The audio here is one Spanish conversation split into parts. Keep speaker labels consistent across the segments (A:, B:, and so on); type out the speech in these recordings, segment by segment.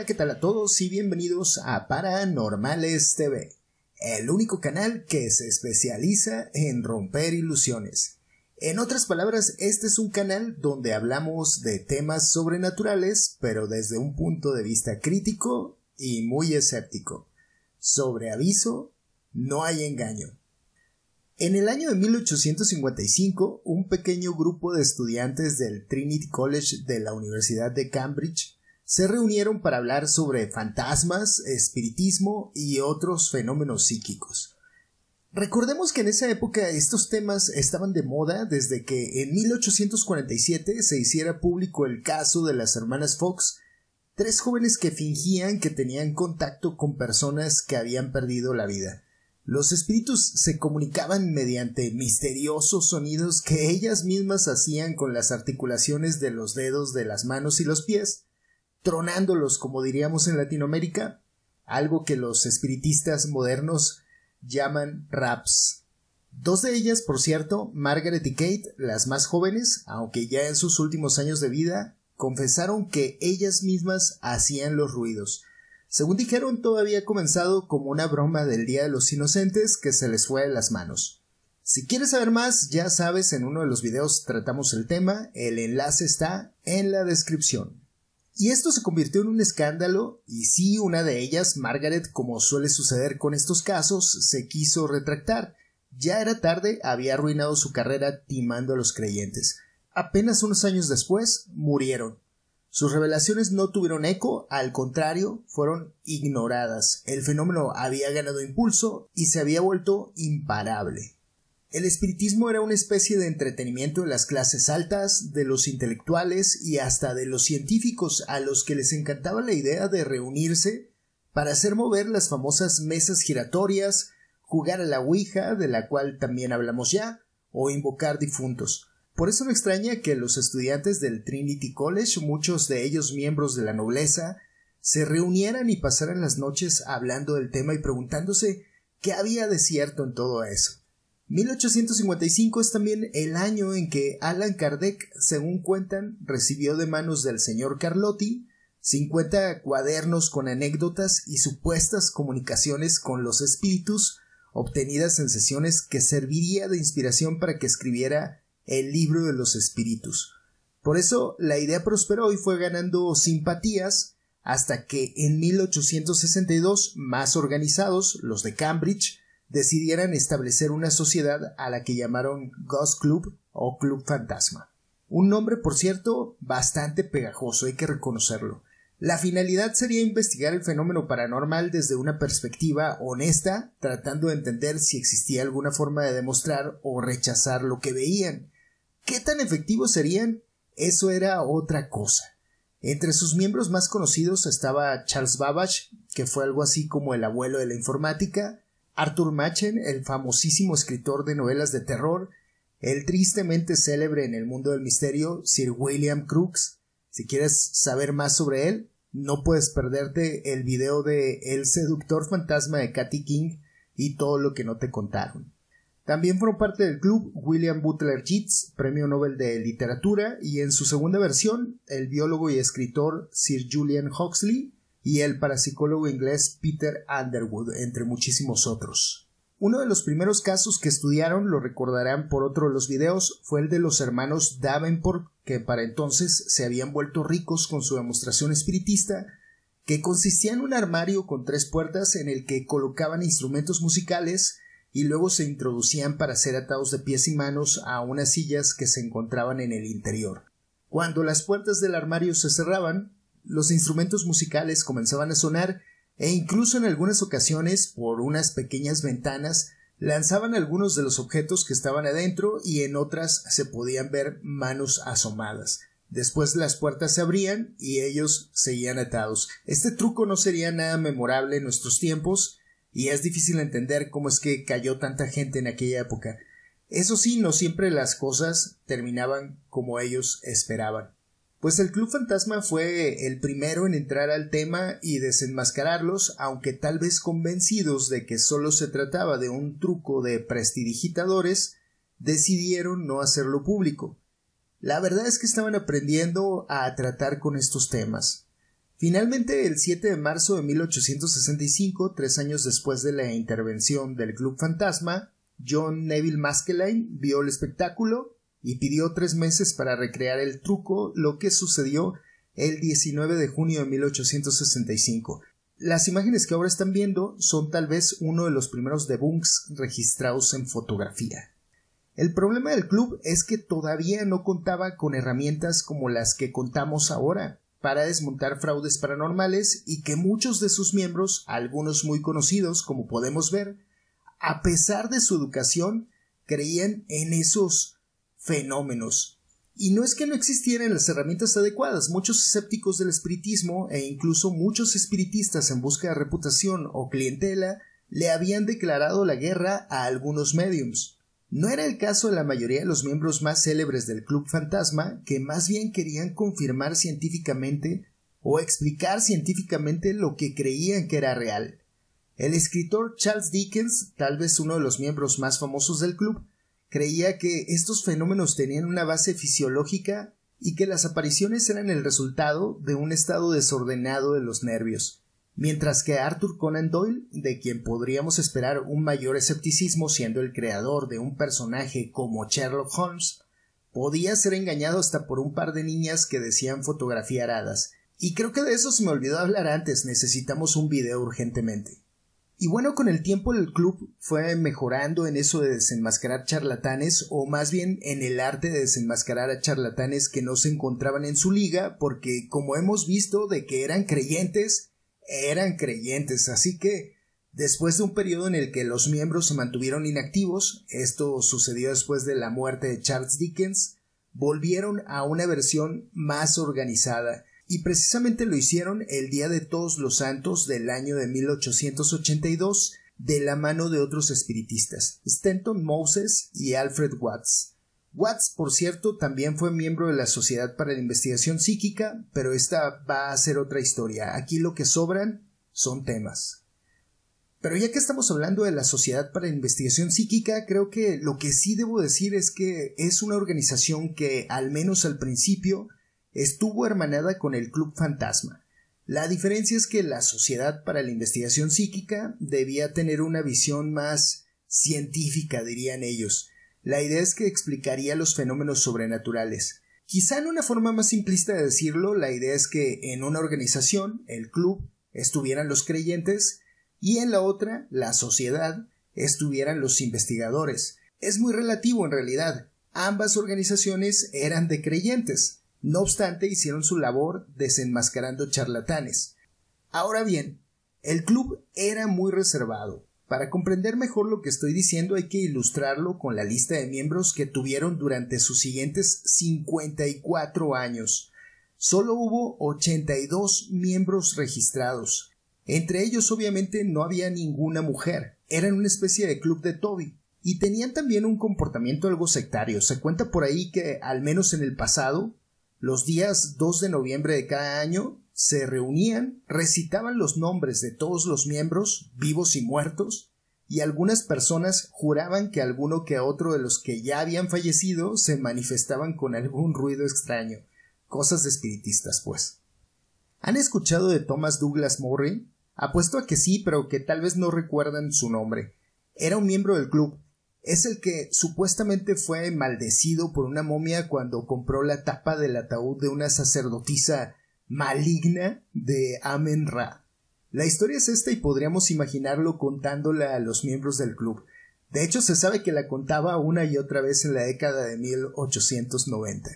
A: Hola, ¿qué tal a todos? Y bienvenidos a Paranormales TV, el único canal que se especializa en romper ilusiones. En otras palabras, este es un canal donde hablamos de temas sobrenaturales, pero desde un punto de vista crítico y muy escéptico. Sobre aviso, no hay engaño. En el año de 1855, un pequeño grupo de estudiantes del Trinity College de la Universidad de Cambridge se reunieron para hablar sobre fantasmas, espiritismo y otros fenómenos psíquicos. Recordemos que en esa época estos temas estaban de moda desde que en 1847 se hiciera público el caso de las hermanas Fox, tres jóvenes que fingían que tenían contacto con personas que habían perdido la vida. Los espíritus se comunicaban mediante misteriosos sonidos que ellas mismas hacían con las articulaciones de los dedos de las manos y los pies, tronándolos, como diríamos en Latinoamérica, algo que los espiritistas modernos llaman raps. Dos de ellas, por cierto, Margaret y Kate, las más jóvenes, aunque ya en sus últimos años de vida, confesaron que ellas mismas hacían los ruidos. Según dijeron, todo había comenzado como una broma del Día de los Inocentes que se les fue de las manos. Si quieres saber más, ya sabes, en uno de los videos tratamos el tema, el enlace está en la descripción. Y esto se convirtió en un escándalo, y sí, una de ellas, Margaret, como suele suceder con estos casos, se quiso retractar. Ya era tarde, había arruinado su carrera timando a los creyentes. Apenas unos años después, murieron. Sus revelaciones no tuvieron eco, al contrario, fueron ignoradas. El fenómeno había ganado impulso y se había vuelto imparable. El espiritismo era una especie de entretenimiento de las clases altas, de los intelectuales y hasta de los científicos a los que les encantaba la idea de reunirse para hacer mover las famosas mesas giratorias, jugar a la ouija, de la cual también hablamos ya, o invocar difuntos. Por eso no extraña que los estudiantes del Trinity College, muchos de ellos miembros de la nobleza, se reunieran y pasaran las noches hablando del tema y preguntándose qué había de cierto en todo eso. 1855 es también el año en que Allan Kardec, según cuentan, recibió de manos del señor Carlotti 50 cuadernos con anécdotas y supuestas comunicaciones con los espíritus obtenidas en sesiones que serviría de inspiración para que escribiera el libro de los espíritus. Por eso la idea prosperó y fue ganando simpatías hasta que en 1862 más organizados, los de Cambridge, decidieran establecer una sociedad a la que llamaron Ghost Club o Club Fantasma. Un nombre, por cierto, bastante pegajoso, hay que reconocerlo. La finalidad sería investigar el fenómeno paranormal desde una perspectiva honesta, tratando de entender si existía alguna forma de demostrar o rechazar lo que veían. ¿Qué tan efectivos serían? Eso era otra cosa. Entre sus miembros más conocidos estaba Charles Babbage, que fue algo así como el abuelo de la informática, Arthur Machen, el famosísimo escritor de novelas de terror, el tristemente célebre en el mundo del misterio Sir William Crookes. Si quieres saber más sobre él, no puedes perderte el video de El seductor fantasma de Katy King y todo lo que no te contaron. También fueron parte del club William Butler Yeats, premio Nobel de Literatura, y en su segunda versión, el biólogo y escritor Sir Julian Huxley, y el parapsicólogo inglés Peter Underwood, entre muchísimos otros. Uno de los primeros casos que estudiaron, lo recordarán por otro de los videos, fue el de los hermanos Davenport, que para entonces se habían vuelto ricos con su demostración espiritista, que consistía en un armario con 3 puertas en el que colocaban instrumentos musicales y luego se introducían para ser atados de pies y manos a unas sillas que se encontraban en el interior. Cuando las puertas del armario se cerraban, los instrumentos musicales comenzaban a sonar e incluso en algunas ocasiones, por unas pequeñas ventanas, lanzaban algunos de los objetos que estaban adentro y en otras se podían ver manos asomadas. Después las puertas se abrían y ellos seguían atados. Este truco no sería nada memorable en nuestros tiempos y es difícil entender cómo es que cayó tanta gente en aquella época. Eso sí, no siempre las cosas terminaban como ellos esperaban. Pues el Club Fantasma fue el primero en entrar al tema y desenmascararlos, aunque tal vez convencidos de que solo se trataba de un truco de prestidigitadores, decidieron no hacerlo público. La verdad es que estaban aprendiendo a tratar con estos temas. Finalmente, el 7 de marzo de 1865, 3 años después de la intervención del Club Fantasma, John Neville Maskelyne vio el espectáculo y pidió 3 meses para recrear el truco, lo que sucedió el 19 de junio de 1865. Las imágenes que ahora están viendo son tal vez uno de los primeros debunks registrados en fotografía. El problema del club es que todavía no contaba con herramientas como las que contamos ahora para desmontar fraudes paranormales y que muchos de sus miembros, algunos muy conocidos como podemos ver, a pesar de su educación, creían en esos fenómenos. Y no es que no existieran las herramientas adecuadas, muchos escépticos del espiritismo e incluso muchos espiritistas en busca de reputación o clientela le habían declarado la guerra a algunos médiums. No era el caso de la mayoría de los miembros más célebres del Club Fantasma, que más bien querían confirmar científicamente o explicar científicamente lo que creían que era real. El escritor Charles Dickens, tal vez uno de los miembros más famosos del club, creía que estos fenómenos tenían una base fisiológica y que las apariciones eran el resultado de un estado desordenado de los nervios, mientras que Arthur Conan Doyle, de quien podríamos esperar un mayor escepticismo siendo el creador de un personaje como Sherlock Holmes, podía ser engañado hasta por un par de niñas que decían fotografiar hadas. Y creo que de eso se me olvidó hablar antes, necesitamos un video urgentemente. Y bueno, con el tiempo el club fue mejorando en eso de desenmascarar charlatanes, o más bien en el arte de desenmascarar a charlatanes que no se encontraban en su liga, porque como hemos visto de que eran creyentes, así que después de un periodo en el que los miembros se mantuvieron inactivos, esto sucedió después de la muerte de Charles Dickens, volvieron a una versión más organizada. Y precisamente lo hicieron el Día de Todos los Santos del año de 1882 de la mano de otros espiritistas, Stanton Moses y Alfred Watts. Watts, por cierto, también fue miembro de la Sociedad para la Investigación Psíquica, pero esta va a ser otra historia. Aquí lo que sobran son temas. Pero ya que estamos hablando de la Sociedad para la Investigación Psíquica, creo que lo que sí debo decir es que es una organización que, al menos al principio, estuvo hermanada con el Club Fantasma. La diferencia es que la Sociedad para la Investigación Psíquica debía tener una visión más científica, dirían ellos. La idea es que explicaría los fenómenos sobrenaturales. Quizá en una forma más simplista de decirlo, la idea es que en una organización, el club, estuvieran los creyentes y en la otra, la sociedad, estuvieran los investigadores. Es muy relativo en realidad. Ambas organizaciones eran de creyentes. No obstante, hicieron su labor desenmascarando charlatanes. Ahora bien, el club era muy reservado. Para comprender mejor lo que estoy diciendo hay que ilustrarlo con la lista de miembros que tuvieron durante sus siguientes 54 años. Solo hubo 82 miembros registrados. Entre ellos obviamente no había ninguna mujer. Eran una especie de club de Toby. Y tenían también un comportamiento algo sectario. Se cuenta por ahí que, al menos en el pasado, los días 2 de noviembre de cada año se reunían, recitaban los nombres de todos los miembros, vivos y muertos, y algunas personas juraban que alguno que otro de los que ya habían fallecido se manifestaban con algún ruido extraño. Cosas de espiritistas, pues. ¿Han escuchado de Thomas Douglas Murray? Apuesto a que sí, pero que tal vez no recuerdan su nombre. Era un miembro del club. Es el que supuestamente fue maldecido por una momia cuando compró la tapa del ataúd de una sacerdotisa maligna de Amen-Ra. La historia es esta y podríamos imaginarlo contándola a los miembros del club. De hecho, se sabe que la contaba una y otra vez en la década de 1890.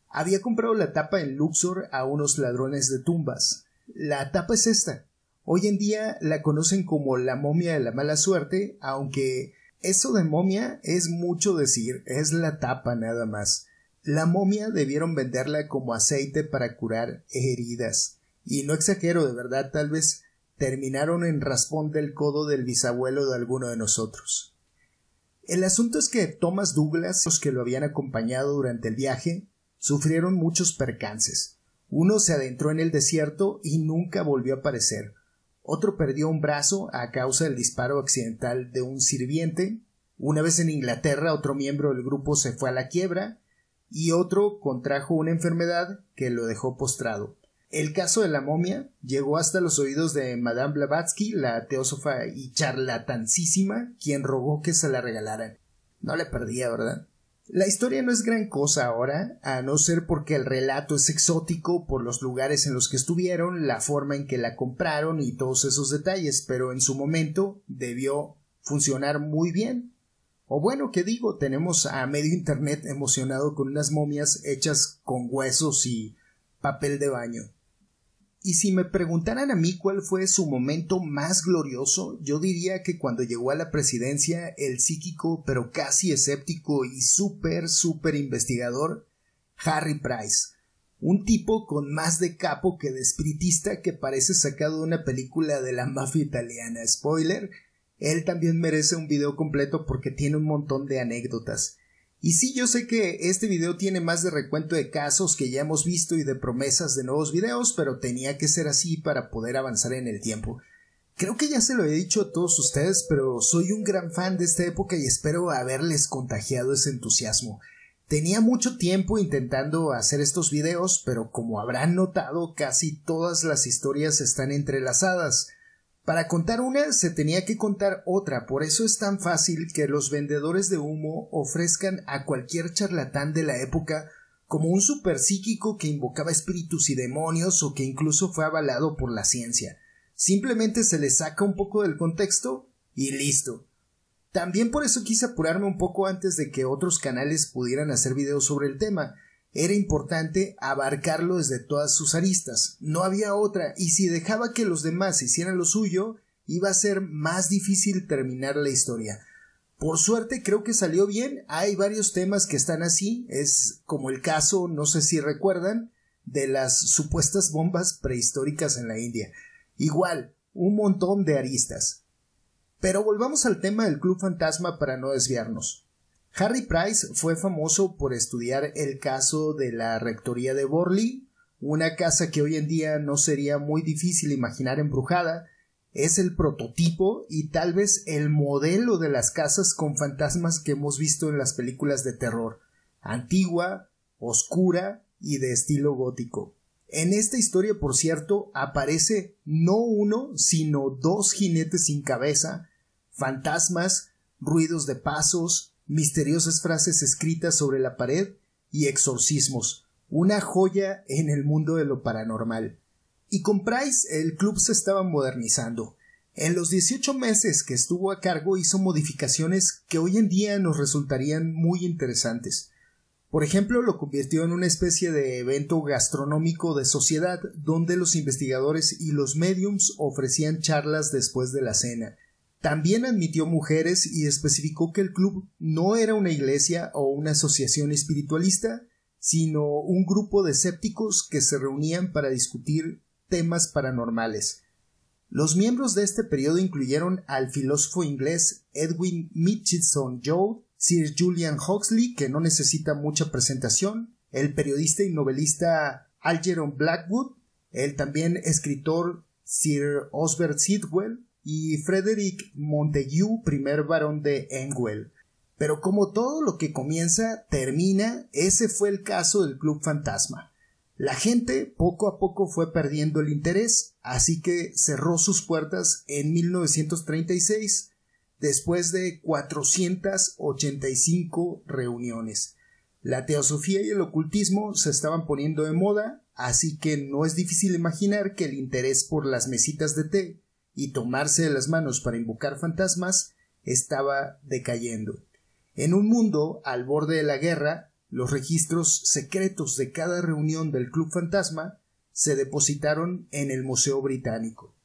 A: Había comprado la tapa en Luxor a unos ladrones de tumbas. La tapa es esta. Hoy en día la conocen como la momia de la mala suerte, aunque eso de momia es mucho decir, es la tapa nada más. La momia debieron venderla como aceite para curar heridas. Y no exagero, de verdad, tal vez terminaron en raspón del codo del bisabuelo de alguno de nosotros. El asunto es que Thomas Douglas, los que lo habían acompañado durante el viaje, sufrieron muchos percances. Uno se adentró en el desierto y nunca volvió a aparecer. Otro perdió un brazo a causa del disparo accidental de un sirviente. Una vez en Inglaterra, otro miembro del grupo se fue a la quiebra y otro contrajo una enfermedad que lo dejó postrado. El caso de la momia llegó hasta los oídos de Madame Blavatsky, la teósofa y charlatancísima, quien rogó que se la regalaran. No le perdía, ¿verdad? La historia no es gran cosa ahora, a no ser porque el relato es exótico por los lugares en los que estuvieron, la forma en que la compraron y todos esos detalles, pero en su momento debió funcionar muy bien. O bueno, ¿qué digo? Tenemos a medio internet emocionado con unas momias hechas con huesos y papel de baño. Y si me preguntaran a mí cuál fue su momento más glorioso, yo diría que cuando llegó a la presidencia el psíquico pero casi escéptico y súper investigador Harry Price, un tipo con más de capo que de espiritista que parece sacado de una película de la mafia italiana. Spoiler, él también merece un video completo porque tiene un montón de anécdotas. Y sí, yo sé que este video tiene más de recuento de casos que ya hemos visto y de promesas de nuevos videos, pero tenía que ser así para poder avanzar en el tiempo. Creo que ya se lo he dicho a todos ustedes, pero soy un gran fan de esta época y espero haberles contagiado ese entusiasmo. Tenía mucho tiempo intentando hacer estos videos, pero como habrán notado, casi todas las historias están entrelazadas. Para contar una se tenía que contar otra, por eso es tan fácil que los vendedores de humo ofrezcan a cualquier charlatán de la época como un super psíquico que invocaba espíritus y demonios o que incluso fue avalado por la ciencia. Simplemente se le saca un poco del contexto y listo. También por eso quise apurarme un poco antes de que otros canales pudieran hacer videos sobre el tema. Era importante abarcarlo desde todas sus aristas, no había otra, y si dejaba que los demás hicieran lo suyo, iba a ser más difícil terminar la historia. Por suerte creo que salió bien, hay varios temas que están así, es como el caso, no sé si recuerdan, de las supuestas bombas prehistóricas en la India. Igual, un montón de aristas. Pero volvamos al tema del Club Fantasma para no desviarnos. Harry Price fue famoso por estudiar el caso de la rectoría de Borley, una casa que hoy en día no sería muy difícil imaginar embrujada. Es el prototipo y tal vez el modelo de las casas con fantasmas que hemos visto en las películas de terror, antigua, oscura y de estilo gótico. En esta historia, por cierto, aparece no uno, sino dos jinetes sin cabeza, fantasmas, ruidos de pasos, misteriosas frases escritas sobre la pared y exorcismos, una joya en el mundo de lo paranormal. Y con Price el club se estaba modernizando. En los 18 meses que estuvo a cargo hizo modificaciones que hoy en día nos resultarían muy interesantes. Por ejemplo, lo convirtió en una especie de evento gastronómico de sociedad donde los investigadores y los médiums ofrecían charlas después de la cena. También admitió mujeres y especificó que el club no era una iglesia o una asociación espiritualista, sino un grupo de escépticos que se reunían para discutir temas paranormales. Los miembros de este periodo incluyeron al filósofo inglés Edwin Mitchison Joad, Sir Julian Huxley, que no necesita mucha presentación, el periodista y novelista Algernon Blackwood, el también escritor Sir Osbert Sitwell, y Frederick Montague, primer barón de Engwell. Pero como todo lo que comienza, termina, ese fue el caso del Club Fantasma. La gente poco a poco fue perdiendo el interés, así que cerró sus puertas en 1936, después de 485 reuniones. La teosofía y el ocultismo se estaban poniendo de moda, así que no es difícil imaginar que el interés por las mesitas de té y tomarse de las manos para invocar fantasmas estaba decayendo. En un mundo al borde de la guerra, los registros secretos de cada reunión del Club Fantasma se depositaron en el Museo Británico.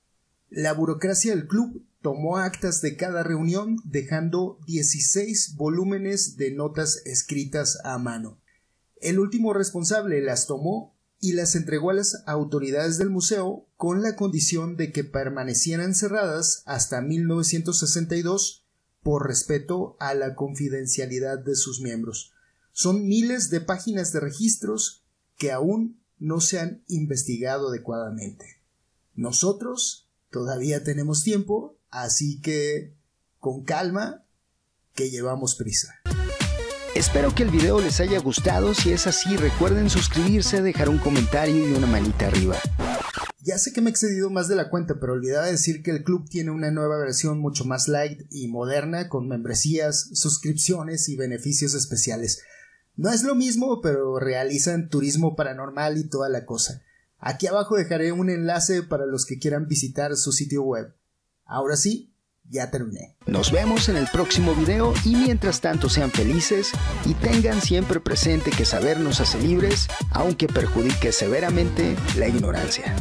A: La burocracia del club tomó actas de cada reunión, dejando 16 volúmenes de notas escritas a mano. El último responsable las tomó y las entregó a las autoridades del museo con la condición de que permanecieran cerradas hasta 1962 por respeto a la confidencialidad de sus miembros. Son miles de páginas de registros que aún no se han investigado adecuadamente. Nosotros todavía tenemos tiempo, así que con calma, que llevamos prisa.
B: Espero que el video les haya gustado. Si es así, recuerden suscribirse, dejar un comentario y una manita arriba.
A: Ya sé que me he excedido más de la cuenta, pero olvidaba decir que el club tiene una nueva versión mucho más light y moderna, con membresías, suscripciones y beneficios especiales. No es lo mismo, pero realizan turismo paranormal y toda la cosa. Aquí abajo dejaré un enlace para los que quieran visitar su sitio web. Ahora sí, ya terminé.
B: Nos vemos en el próximo video y mientras tanto sean felices y tengan siempre presente que saber nos hace libres, aunque perjudique severamente la ignorancia.